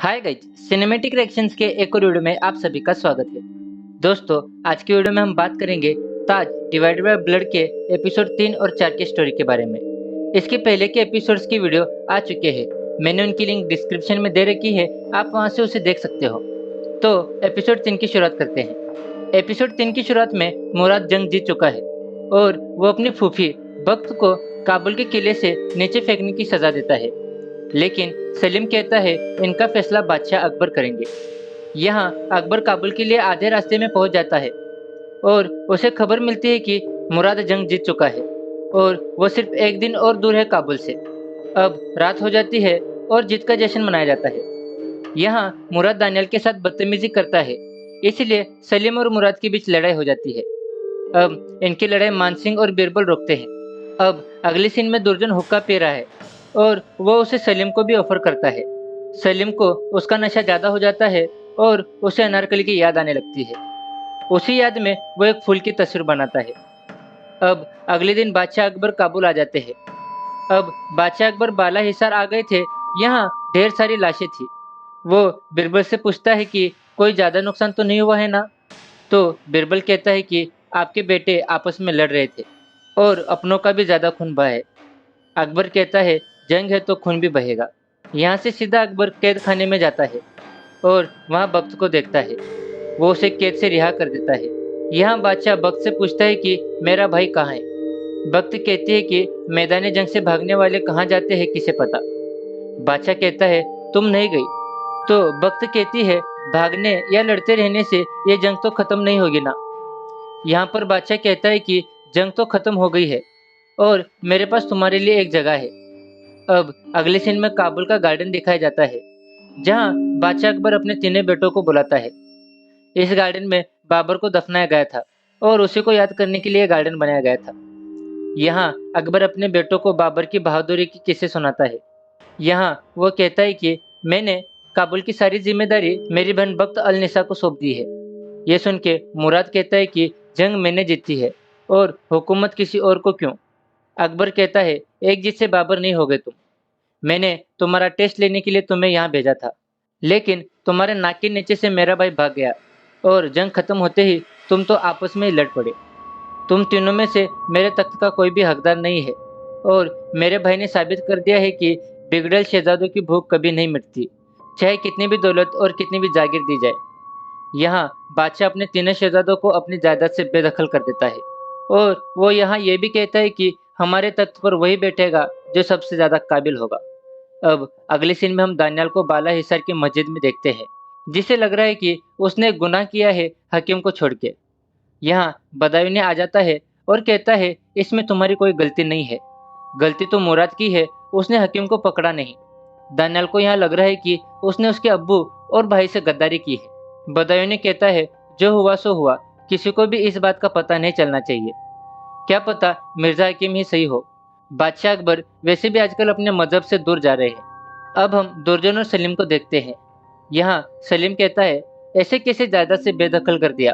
Hi guys, cinematic reactions के एक और वीडियो में आप सभी का स्वागत है। दोस्तों, आज की वीडियो में हम बात करेंगे ताज डिवाइडेड बाय ब्लड के एपिसोड 3 और 4 की स्टोरी के बारे में। इसके पहले के एपिसोड्स की वीडियो आ चुके हैं, मैंने उनकी लिंक डिस्क्रिप्शन में दे रखी है, आप वहां से उसे देख सकते हो। तो एपिसोड 3 की शुरुआत करते हैं। एपिसोड 3 की शुरुआत में मुराद जंग जीत चुका है और वो अपनी फूफी बख्त को काबुल के किले से नीचे फेंकने की सजा देता है, लेकिन सलीम कहता है इनका फैसला बादशाह अकबर करेंगे। यहाँ अकबर काबुल के लिए आधे रास्ते में पहुंच जाता है और उसे खबर मिलती है कि मुराद जंग जीत चुका है और वो सिर्फ एक दिन और दूर है काबुल से। अब रात हो जाती है और जीत का जश्न मनाया जाता है। यहाँ मुराद दानियाल के साथ बदतमीजी करता है, इसलिए सलीम और मुराद के बीच लड़ाई हो जाती है। अब इनकी लड़ाई मानसिंह और बीरबल रोकते हैं। अब अगले सीन में दुर्जन हुक्का पी रहा है और वो उसे सलीम को भी ऑफर करता है। सलीम को उसका नशा ज्यादा हो जाता है और उसे अनारकली की याद आने लगती है। उसी याद में वो एक फूल की तस्वीर बनाता है। अब अगले दिन बादशाह अकबर काबुल आ जाते हैं। अब बादशाह अकबर बाला हिसार आ गए थे। यहाँ ढेर सारी लाशें थी। वो बीरबल से पूछता है कि कोई ज्यादा नुकसान तो नहीं हुआ है ना? तो बीरबल कहता है कि आपके बेटे आपस में लड़ रहे थे और अपनों का भी ज्यादा खून बहा है। अकबर कहता है जंग है तो खून भी बहेगा। यहाँ से सीधा अकबर कैद खाने में जाता है और वहाँ बख्त को देखता है। वो उसे कैद से रिहा कर देता है। यहाँ बादशाह बख्त से पूछता है कि मेरा भाई कहाँ है? बख्त कहती है कि मैदान जंग से भागने वाले कहाँ जाते हैं किसे पता। बादशाह कहता है तुम नहीं गई। तो बख्त कहती है भागने या लड़ते रहने से ये जंग तो खत्म नहीं होगी ना। यहाँ पर बादशाह कहता है कि जंग तो खत्म हो गई है और मेरे पास तुम्हारे लिए एक जगह है। अब अगले सीन में काबुल का गार्डन दिखाया जाता है, जहाँ बादशाह अकबर अपने तीनों बेटों को बुलाता है। इस गार्डन में बाबर को दफनाया गया था और उसी को याद करने के लिए गार्डन बनाया गया था। यहाँ अकबर अपने बेटों को बाबर की बहादुरी की किस्से सुनाता है। यहाँ वो कहता है कि मैंने काबुल की सारी जिम्मेदारी मेरी बहन बख्त अल निसा को सौंप दी है। ये सुन के मुराद कहता है कि जंग मैंने जीती है और हुकूमत किसी और को क्यों? अकबर कहता है एक जीत से बाबर नहीं हो गए तुम। मैंने तुम्हारा टेस्ट लेने के लिए तुम्हें यहाँ भेजा था, लेकिन तुम्हारे नाक के नीचे से मेरा भाई भाग गया और जंग खत्म होते ही तुम तो आपस में ही लड़ पड़े। तुम तीनों में से मेरे तख्त का कोई भी हकदार नहीं है और मेरे भाई ने साबित कर दिया है कि बिगड़ल शहजादों की भूख कभी नहीं मिटती, चाहे कितनी भी दौलत और कितनी भी जागीर दी जाए। यहाँ बादशाह अपने तीनों शहजादों को अपनी जायदाद से बेदखल कर देता है और वो यहाँ ये भी कहता है कि हमारे तख्त पर वही बैठेगा जो सबसे ज्यादा काबिल होगा। अब अगले सीन में हम दानियाल को बाला हिसार की मस्जिद में देखते हैं, जिसे लग रहा है कि उसने एक गुनाह किया है हकीम को छोड़ के। यहाँ बदायूं आ जाता है और कहता है इसमें तुम्हारी कोई गलती नहीं है, गलती तो मुराद की है, उसने हकीम को पकड़ा नहीं। दानियाल को यहाँ लग रहा है कि उसने उसके अब्बू और भाई से गद्दारी की है। बदायूं कहता है जो हुआ सो हुआ, किसी को भी इस बात का पता नहीं चलना चाहिए। क्या पता मिर्जा हकीम ही सही हो। बादशाह अकबर वैसे भी आजकल अपने मजहब से दूर जा रहे हैं। अब हम दुर्जन और सलीम को देखते हैं। यहाँ सलीम कहता है ऐसे कैसे जायदाद से बेदखल कर दिया,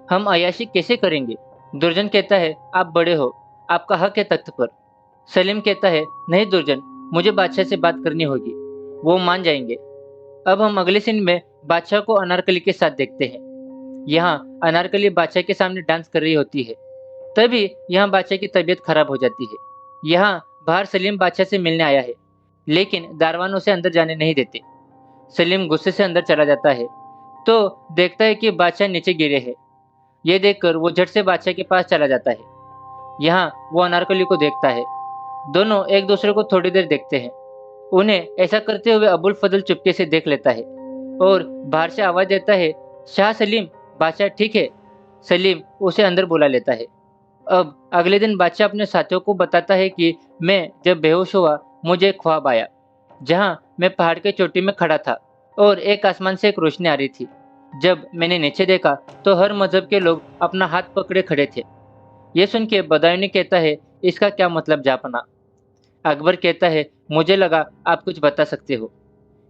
हम अयाशी कैसे करेंगे? दुर्जन कहता है आप बड़े हो, आपका हक है तख्त पर। सलीम कहता है नहीं दुर्जन, मुझे बादशाह से बात करनी होगी, वो मान जाएंगे। अब हम अगले सीन में बादशाह को अनारकली के साथ देखते हैं। यहाँ अनारकली बादशाह के सामने डांस कर रही होती है। तभी यहाँ बादशाह की तबीयत खराब हो जाती है। यहाँ बाहर सलीम बादशाह से मिलने आया है, लेकिन दारवान उसे अंदर जाने नहीं देते। सलीम गुस्से से अंदर चला जाता है तो देखता है कि बादशाह नीचे गिरे हैं। ये देखकर वो झट से बादशाह के पास चला जाता है। यहाँ वो अनारकली को देखता है। दोनों एक दूसरे को थोड़ी देर देखते हैं। उन्हें ऐसा करते हुए अबुल फजल चुपके से देख लेता है और बाहर से आवाज देता है शाह सलीम, बादशाह ठीक है? सलीम उसे अंदर बुला लेता है। अब अगले दिन बादशाह अपने साथियों को बताता है कि मैं जब बेहोश हुआ मुझे एक ख्वाब आया, जहां मैं पहाड़ के चोटी में खड़ा था और एक आसमान से एक रोशनी आ रही थी। जब मैंने नीचे देखा तो हर मजहब के लोग अपना हाथ पकड़े खड़े थे। ये सुन के बदायूं कहता है इसका क्या मतलब जापना? अकबर कहता है मुझे लगा आप कुछ बता सकते हो।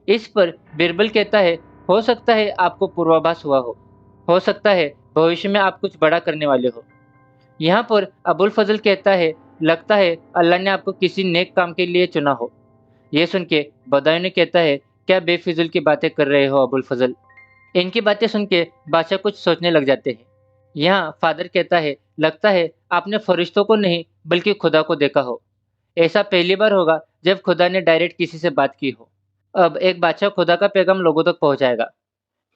इस पर बीरबल कहता है हो सकता है आपको पूर्वाभास हुआ हो सकता है भविष्य में आप कुछ बड़ा करने वाले हो। यहाँ पर अबुल फजल कहता है लगता है अल्लाह ने आपको किसी नेक काम के लिए चुना हो। यह सुन के बदायूं कहता है क्या बेफिजूल की बातें कर रहे हो अबुल फजल। इनकी बातें सुन के बादशाह कुछ सोचने लग जाते हैं। यहाँ फादर कहता है, लगता है आपने फरिश्तों को नहीं बल्कि खुदा को देखा हो। ऐसा पहली बार होगा जब खुदा ने डायरेक्ट किसी से बात की हो। अब एक बादशाह खुदा का पैगाम लोगों तक पहुंचाएगा।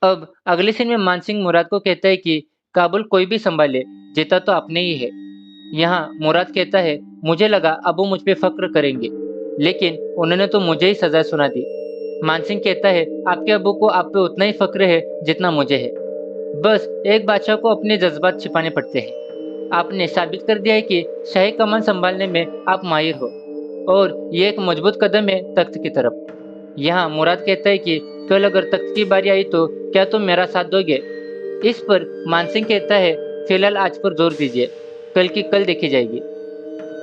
अब अगले सीन में मानसिंह मुराद को कहता है कि काबुल कोई भी संभाले, जीता तो अपने ही है। यहाँ मुराद कहता है, मुझे लगा अबू मुझ पे फक्र करेंगे, लेकिन उन्होंने तो मुझे ही सजा सुना दी। मानसिंह कहता है, आपके अबू को आप पे उतना ही फक्र है जितना मुझे है। बस एक बादशाह को अपने जज्बात छिपाने पड़ते हैं। आपने साबित कर दिया है कि शाही कमान संभालने में आप माहिर हो, और ये एक मजबूत कदम है तख्त की तरफ। यहाँ मुराद कहता है कि कल अगर तख्त की बारी आई तो क्या तुम मेरा साथ दोगे। इस पर मानसिंह कहता है, फिलहाल आज पर जोर दीजिए, कल की कल देखी जाएगी।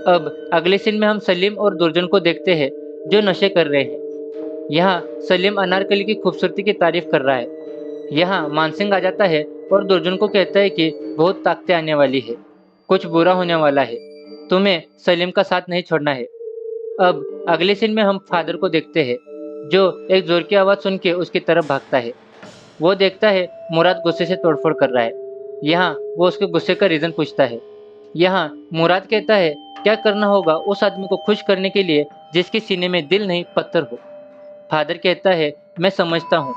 अब अगले सीन में हम सलीम और दुर्जन को देखते हैं जो नशे कर रहे हैं। यहाँ सलीम अनारकली की खूबसूरती की तारीफ कर रहा है। यहाँ मानसिंह आ जाता है और दुर्जन को कहता है कि बहुत ताकतें आने वाली है, कुछ बुरा होने वाला है, तुम्हें सलीम का साथ नहीं छोड़ना है। अब अगले सीन में हम फादर को देखते हैं जो एक जोर की आवाज़ सुन के उसकी तरफ भागता है। वो देखता है मुराद गुस्से से तोड़फोड़ कर रहा है। यहाँ वो उसके गुस्से का रीज़न पूछता है। यहाँ मुराद कहता है, क्या करना होगा उस आदमी को खुश करने के लिए जिसके सीने में दिल नहीं पत्थर हो। फादर कहता है, मैं समझता हूँ,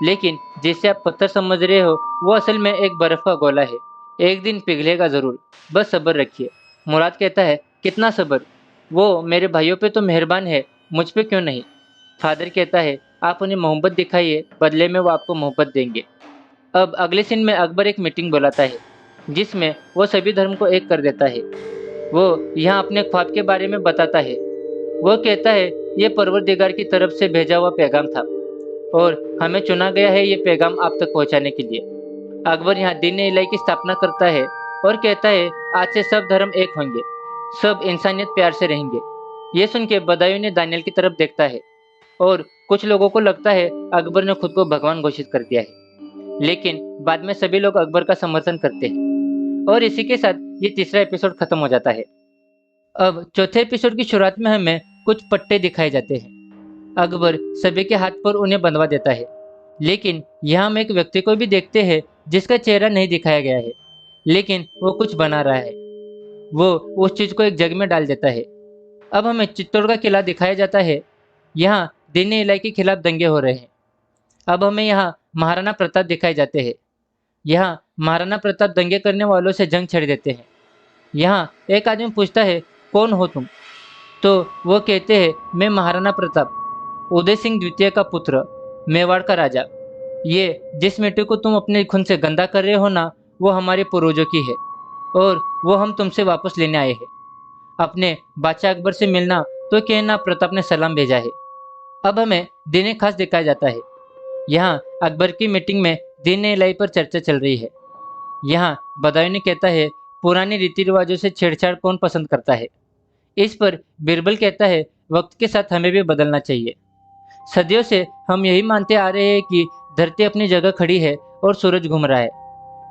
लेकिन जिसे आप पत्थर समझ रहे हो वो असल में एक बर्फ का गोला है, एक दिन पिघलेगा ज़रूर, बस सब्र रखिए। मुराद कहता है, कितना सब्र, वो मेरे भाइयों पे तो मेहरबान है, मुझ पे क्यों नहीं। फादर कहता है, आप उन्हें मोहब्बत दिखाइए, बदले में वो आपको मोहब्बत देंगे। अब अगले सीन में अकबर एक मीटिंग बुलाता है जिसमें वो सभी धर्म को एक कर देता है। वो यहाँ अपने ख्वाब के बारे में बताता है। वो कहता है, ये परवरदिगार की तरफ से भेजा हुआ पैगाम था और हमें चुना गया है ये पैगाम आप तक पहुँचाने के लिए। अकबर यहाँ दीन इलाही की स्थापना करता है और कहता है, आज से सब धर्म एक होंगे, सब इंसानियत प्यार से रहेंगे। ये सुन के बदायूं ने दानियल की तरफ देखता है और कुछ लोगों को लगता है अकबर ने खुद को भगवान घोषित कर दिया है, लेकिन बाद में सभी लोग अकबर का समर्थन करते हैं और इसी के साथ ये तीसरा एपिसोड खत्म हो जाता है। अब चौथे एपिसोड की शुरुआत में हमें कुछ पट्टे दिखाए जाते हैं। अकबर सभी के हाथ पर उन्हें बंधवा देता है, लेकिन यहाँ हम एक व्यक्ति को भी देखते हैं जिसका चेहरा नहीं दिखाया गया है, लेकिन वो कुछ बना रहा है। वो उस चीज को एक जग में डाल देता है। अब हमें चित्तौड़ का किला दिखाया जाता है। यहाँ दीन इलाही के खिलाफ दंगे हो रहे हैं। अब हमें यहाँ महाराणा प्रताप दिखाए जाते हैं। यहाँ महाराणा प्रताप दंगे करने वालों से जंग छेड़ देते हैं। यहाँ एक आदमी पूछता है, कौन हो तुम। तो वो कहते हैं, मैं महाराणा प्रताप, उदय सिंह द्वितीय का पुत्र, मेवाड़ का राजा। ये जिस मिट्टी को तुम अपने खून से गंदा कर रहे हो ना, वो हमारे पूर्वजों की है और वो हम तुमसे वापस लेने आए हैं। अपने बादशाह अकबर से मिलना तो कहना प्रताप ने सलाम भेजा है। अब हमें दीन खास दिखाया जाता है। यहाँ अकबर की मीटिंग में दीन इलाही पर चर्चा चल रही है। यहाँ बदायूं ने कहता है, पुराने रीति रिवाजों से छेड़छाड़ कौन पसंद करता है। इस पर बिरबल कहता है, वक्त के साथ हमें भी बदलना चाहिए। सदियों से हम यही मानते आ रहे हैं कि धरती अपनी जगह खड़ी है और सूरज घूम रहा है,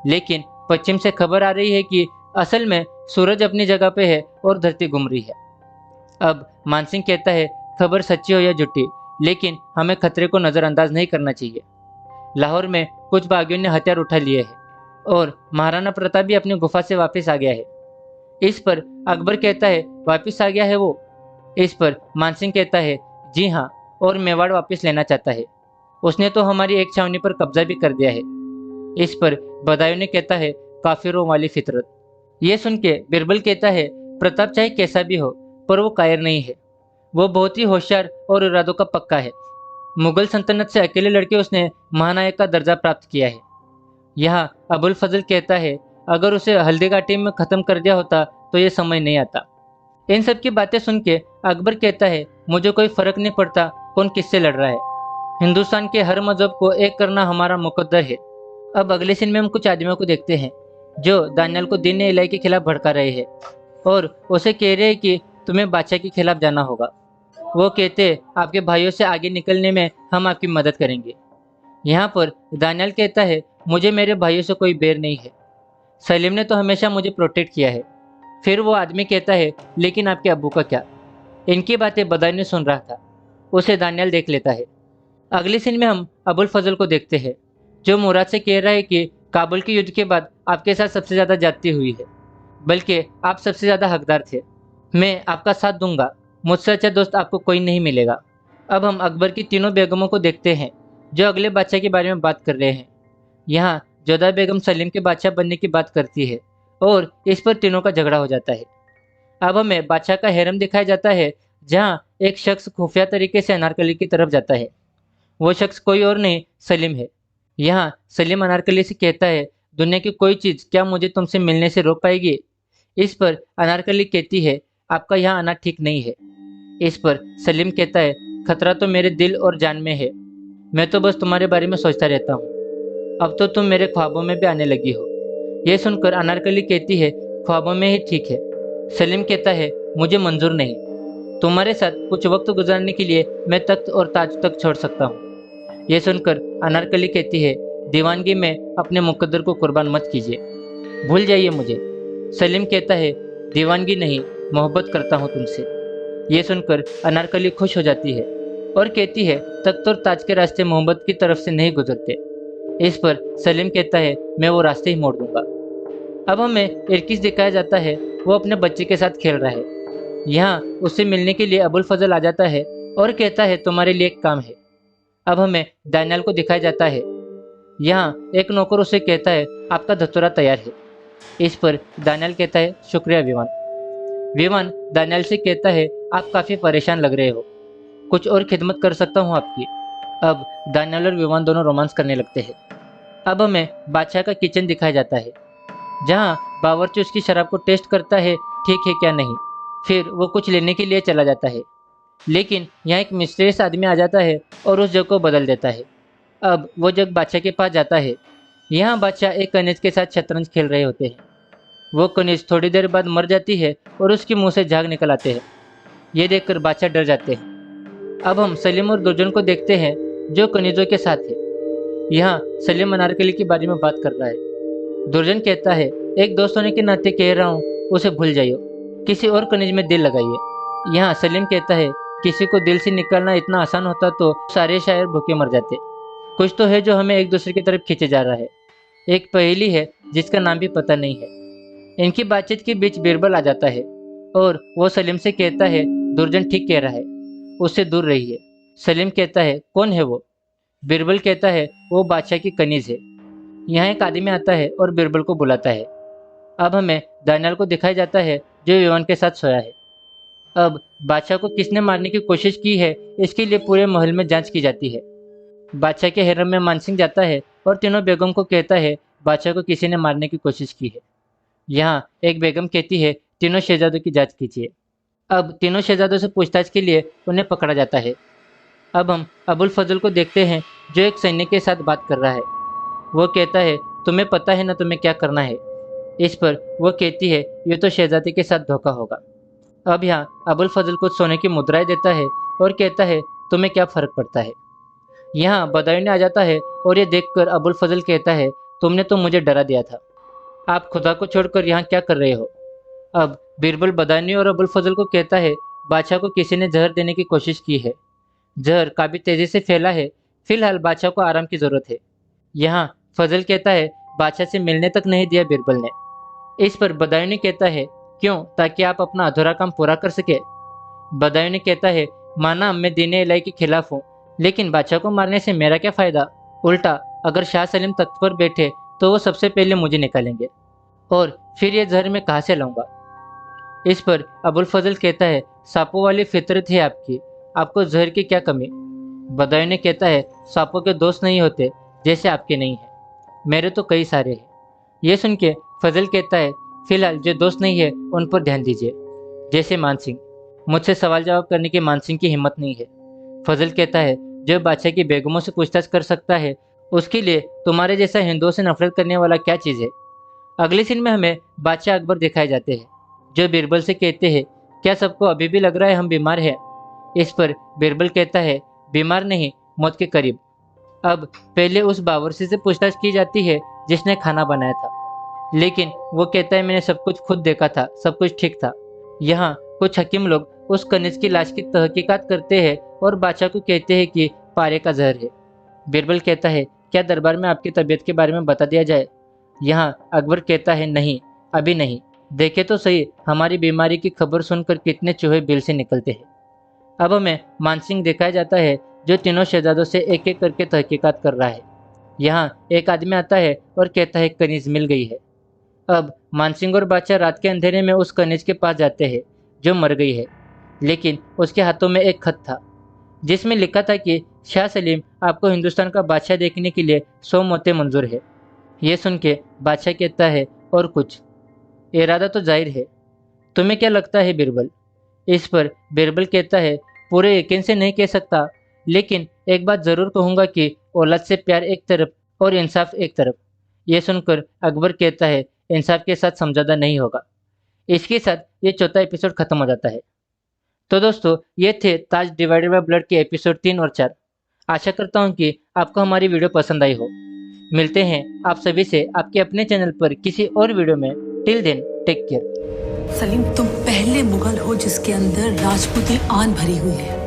लेकिन पश्चिम से खबर आ रही है कि असल में सूरज अपनी जगह पे है और धरती घूम रही है। अब मानसिंह कहता है, खबर सच्ची हो या झूठी, लेकिन हमें खतरे को नज़रअंदाज नहीं करना चाहिए। लाहौर में कुछ बागियों ने हथियार उठा लिए हैं और महाराणा प्रताप भी अपनी गुफा से वापस आ गया है। इस पर अकबर कहता है, वापस आ गया है वो। इस पर मानसिंह कहता है, जी हाँ, और मेवाड़ वापस लेना चाहता है। उसने तो हमारी एक छावनी पर कब्जा भी कर दिया है। इस पर बदायूं ने कहता है, काफिरों वाली फितरत। ये सुन के बिरबल कहता है, प्रताप चाहे कैसा भी हो पर वो कायर नहीं है, वो बहुत ही होशियार और इरादों का पक्का है। मुगल सल्तनत से अकेले लड़के उसने महानायक का दर्जा प्राप्त किया है। यहाँ अबुल फजल कहता है, अगर उसे हल्दी घाटी में खत्म कर दिया होता तो ये समझ नहीं आता। इन सब की बातें सुन के अकबर कहता है, मुझे कोई फर्क नहीं पड़ता कौन किससे लड़ रहा है, हिंदुस्तान के हर मजहब को एक करना हमारा मुकद्दर है। अब अगले सीन में हम कुछ आदमियों को देखते हैं जो दानियल को दीन इलाही के खिलाफ भड़का रहे हैं और उसे कह रहे हैं कि तुम्हें बादशाह के खिलाफ जाना होगा। वो कहते, आपके भाइयों से आगे निकलने में हम आपकी मदद करेंगे। यहाँ पर दानियल कहता है, मुझे मेरे भाइयों से कोई बैर नहीं है, सलीम ने तो हमेशा मुझे प्रोटेक्ट किया है। फिर वो आदमी कहता है, लेकिन आपके अब्बू का क्या। इनकी बातें बदायूं ने सुन रहा था। उसे दानियल देख लेता है। अगली सीन में हम अबुल फजल को देखते हैं, जो मुराद से कह रहा है कि काबुल के युद्ध के बाद आपके साथ सबसे ज़्यादा ज्यादती हुई है, बल्कि आप सबसे ज़्यादा हकदार थे। मैं आपका साथ दूंगा, मुझसे अच्छा दोस्त आपको कोई नहीं मिलेगा। अब हम अकबर की तीनों बेगमों को देखते हैं, जो अगले बादशाह के बारे में बात कर रहे हैं। यहाँ जोधा बेगम सलीम के बादशाह बनने की बात करती है और इस पर तीनों का झगड़ा हो जाता है। अब हमें बादशाह का हैरम दिखाया जाता है, जहाँ एक शख्स खुफिया तरीके से अनारकली की तरफ जाता है। वो शख्स कोई और नहीं, सलीम है। यहाँ सलीम अनारकली से कहता है, दुनिया की कोई चीज़ क्या मुझे तुमसे मिलने से रोक पाएगी। इस पर अनारकली कहती है, आपका यहाँ आना ठीक नहीं है। इस पर सलीम कहता है, खतरा तो मेरे दिल और जान में है, मैं तो बस तुम्हारे बारे में सोचता रहता हूँ। अब तो तुम मेरे ख्वाबों में भी आने लगी हो। यह सुनकर अनारकली कहती है, ख्वाबों में ही ठीक है। सलीम कहता है, मुझे मंजूर नहीं। तुम्हारे साथ कुछ वक्त गुजारने के लिए मैं तख्त और ताज तक छोड़ सकता हूँ। यह सुनकर अनारकली कहती है, दीवानगी में अपने मुकद्दर को कुर्बान मत कीजिए, भूल जाइए मुझे। सलीम कहता है, दीवानगी नहीं, मोहब्बत करता हूँ तुमसे। ये सुनकर अनारकली खुश हो जाती है और कहती है, तख्त और ताज के रास्ते मोहब्बत की तरफ से नहीं गुजरते। इस पर सलीम कहता है, मैं वो रास्ते ही मोड़ दूंगा। अब हमें इरकिस दिखाया जाता है, वो अपने बच्चे के साथ खेल रहा है। यहाँ उससे मिलने के लिए अबुल फजल आ जाता है और कहता है, तुम्हारे लिए एक काम है। अब हमें दानियाल को दिखाया जाता है। यहाँ एक नौकर उसे कहता है, आपका धतूरा तैयार है। इस पर दानियाल कहता है, शुक्रिया विवान। विवान दानियाल से कहता है, आप काफ़ी परेशान लग रहे हो, कुछ और खिदमत कर सकता हूँ आपकी। अब दानियाल और विवान दोनों रोमांस करने लगते हैं। अब हमें बादशाह का किचन दिखाया जाता है, जहाँ बावर्ची उसकी शराब को टेस्ट करता है, ठीक है क्या नहीं। फिर वो कुछ लेने के लिए चला जाता है, लेकिन यहाँ एक मिस्टीरियस आदमी आ जाता है और उस जग को बदल देता है। अब वो जग बादशाह के पास जाता है। यहाँ बादशाह एक कनिज के साथ शतरंज खेल रहे होते हैं। वो कनिज थोड़ी देर बाद मर जाती है और उसके मुंह से झाग निकल आते हैं। ये देखकर बादशाह डर जाते हैं। अब हम सलीम और दुर्जन को देखते हैं, जो कनिजों के साथ है। यहाँ सलीम अनारकली के बारे में बात कर रहा है। दुर्जन कहता है, एक दोस्त होने के नाते कह रहा हूँ, उसे भूल जाइए, किसी और कनिज में दिल लगाइए। यहाँ सलीम कहता है, किसी को दिल से निकालना इतना आसान होता तो सारे शायर भूखे मर जाते। कुछ तो है जो हमें एक दूसरे की तरफ खींचे जा रहा है। एक पहेली है जिसका नाम भी पता नहीं है। इनकी बातचीत के बीच बीरबल आ जाता है और वो सलीम से कहता है, दुर्जन ठीक कह रहा है, उससे दूर रहिए। सलीम कहता है, कौन है वो? बीरबल कहता है, वो बादशाह की कनीज है। यहाँ एक आदमी आता है और बीरबल को बुलाता है। अब हमें दानियाल को दिखाया जाता है, जो विवान के साथ सोया है। अब बादशाह को किसने मारने की कोशिश की है, इसके लिए पूरे महल में जांच की जाती है। बादशाह के हैरम में मानसिंह जाता है और तीनों बेगम को कहता है, बादशाह को किसी ने मारने की कोशिश की है। यहाँ एक बेगम कहती है, तीनों शहजादों की जांच कीजिए। अब तीनों शहजादों से पूछताछ के लिए उन्हें पकड़ा जाता है। अब हम अबुल फजल को देखते हैं, जो एक सैनिक के साथ बात कर रहा है। वो कहता है, तुम्हें पता है ना तुम्हें क्या करना है। इस पर वो कहती है, ये तो शहजादी के साथ धोखा होगा। अब यहाँ अबुल फजल को सोने की मुद्राएं देता है और कहता है, तुम्हें क्या फर्क पड़ता है। यहाँ बदायूं आ जाता है और ये देखकर अबुल फजल कहता है, तुमने तो मुझे डरा दिया था, आप खुदा को छोड़कर यहाँ क्या कर रहे हो। अब बीरबल बदायूं और अबुल फजल को कहता है, बादशाह को किसी ने जहर देने की कोशिश की है, जहर काफ़ी तेजी से फैला है, फिलहाल बादशाह को आराम की जरूरत है। यहाँ फजल कहता है, बादशाह से मिलने तक नहीं दिया बीरबल ने। इस पर बदायूं कहता है, क्यों, ताकि आप अपना अधूरा काम पूरा कर सके। बदायूं कहता है, माना मैं दीन इलाही के खिलाफ हूँ, लेकिन बादशाह को मारने से मेरा क्या फ़ायदा। उल्टा अगर शाह सलीम तख्त पर बैठे तो वो सबसे पहले मुझे निकालेंगे, और फिर ये जहर मैं कहाँ से लाऊंगा। इस पर अबुल फजल कहता है, सांपों वाली फितरत है आपकी, आपको जहर की क्या कमी। बदायूं कहता है, सांपों के दोस्त नहीं होते जैसे आपके नहीं है, मेरे तो कई सारे हैं। यह सुन के फजल कहता है, फिलहाल जो दोस्त नहीं है उन पर ध्यान दीजिए, जैसे मानसिंह। मुझसे सवाल जवाब करने की मानसिंह की हिम्मत नहीं है। फजल कहता है, जो बादशाह की बेगमों से पूछताछ कर सकता है, उसके लिए तुम्हारे जैसा हिंदुओं से नफरत करने वाला क्या चीज़ है। अगले सीन में हमें बादशाह अकबर दिखाए जाते हैं, जो बीरबल से कहते हैं, क्या सबको अभी भी लग रहा है हम बीमार हैं। इस पर बीरबल कहता है, बीमार नहीं, मौत के करीब। अब पहले उस बावर्ची से पूछताछ की जाती है जिसने खाना बनाया था, लेकिन वो कहता है, मैंने सब कुछ खुद देखा था, सब कुछ ठीक था। यहाँ कुछ हकीम लोग उस कनिज की लाश की तहकीकात करते हैं और बादशाह को कहते हैं कि पारे का जहर है। बीरबल कहता है, क्या दरबार में आपकी तबीयत के बारे में बता दिया जाए? यहाँ अकबर कहता है, नहीं, अभी नहीं। देखे तो सही, हमारी बीमारी की खबर सुनकर कितने चूहे बिल से निकलते हैं। अब हमें मानसिंह दिखाया जाता है, जो तीनों शहजादों से एक एक करके तहकीकात कर रहा है। यहाँ एक आदमी आता है और कहता है, कनीज मिल गई है। अब मानसिंह और बादशाह रात के अंधेरे में उस कनीज के पास जाते हैं जो मर गई है, लेकिन उसके हाथों में एक खत था जिसमें लिखा था कि शाह सलीम आपको हिंदुस्तान का बादशाह देखने के लिए 100 मौतें मंजूर है। ये सुन के बादशाह कहता है, और कुछ? इरादा तो जाहिर है। तुम्हें क्या लगता है बीरबल? इस पर बीरबल कहता है, पूरे यकीन से नहीं कह सकता, लेकिन एक बात जरूर कहूंगा कि औलाद से प्यार एक तरफ और इंसाफ एक तरफ। यह सुनकर अकबर कहता है, इंसाफ के साथ समझौता नहीं होगा। इसके साथ ये चौथा एपिसोड खत्म हो जाता है। तो दोस्तों, ये थे ताज डिवाइडेड बाय ब्लड के एपिसोड 3 और 4। आशा करता हूँ कि आपको हमारी वीडियो पसंद आई हो। मिलते हैं आप सभी से आपके अपने चैनल पर किसी और वीडियो में। Till then, take care. Salim, तुम पहले मुगल हो जिसके अंदर राजपूती आन भरी हुई है।